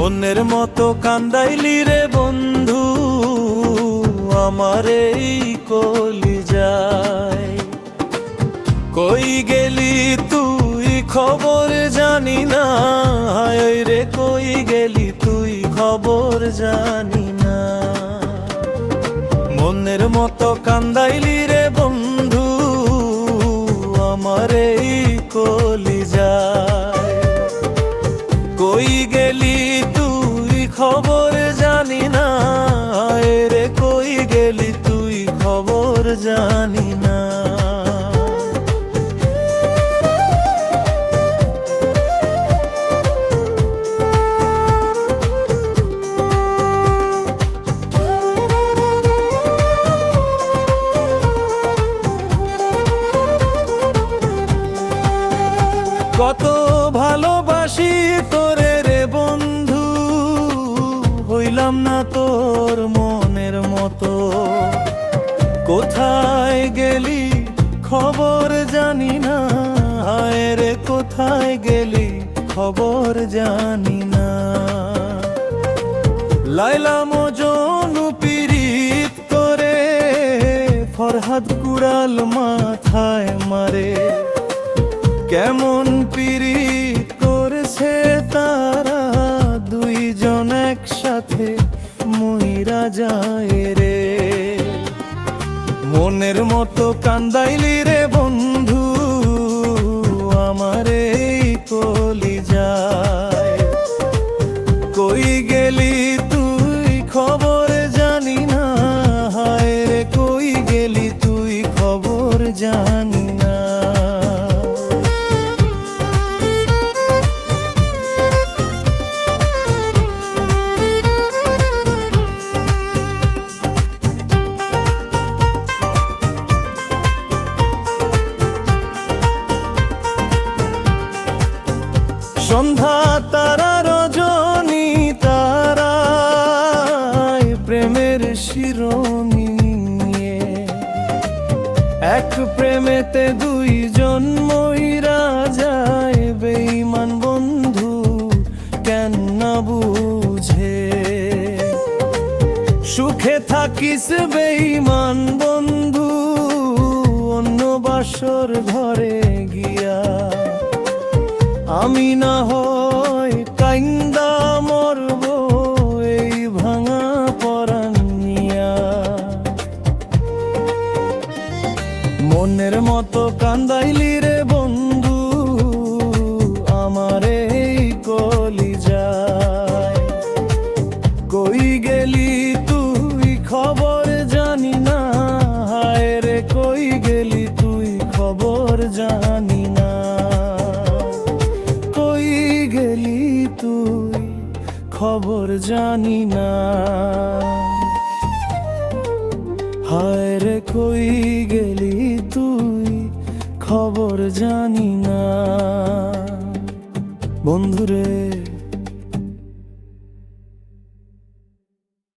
মনের মতো কান্দাইলি রে বন্ধু আমার এই কলিজায়। কই গেলি তুই খবর জানি না, হায় রে কই গেলি তুই খবর জানি না। মনের মতো কান্দাইলি রে বন্ধু আমার এই কলিজায়। কই গেলি তুই খবর জানি না, হায় রে কই গেলি তুই খবর জানি না। কত ভালোবাসি তোরে রে বন্ধু, হইলাম না তোর মনের মতো। কোথায় গেলি খবর জানি না, হায় রে কোথায় গেলি খবর জানি না। লাইলা মজনু পীড়িত করে ফরহাদ কুড়াল মাথায় মারে। কেমন পীড়িত করেছে তারা, দুইজন একসাথে মইরা যায় রে। মনের মতো কান্দাইলি রে বন্ধু আমার এই কলিজায়। কই গেলি তুই খবর জানি না, হায় রে কই গেলি তুই খবর জানি না। সন্ধ্যা তারা রজনী তারায় প্রেমের শিরোমণি নিয়ে, এক প্রেমেতে দুইজন মইরা যায়। বেঈমান বন্ধু কেন না বুঝে, সুখে থাকিস বেঈমান বন্ধু অন্য বাসর ঘরে গিয়া। আমি না হয় কাইন্দা মরব এই ভাঙা পরাণ নিয়া। মনের মতো কান্দাইলি রে বন্ধু আমার এই কলিজায়। কই গেলি তুই খবর জানি না, হায় রে কই গেলি তুই খবর জানি না। তুই খবর জানি না, হায় রে কই গেলি তুই খবর জানি না। বন্ধুরে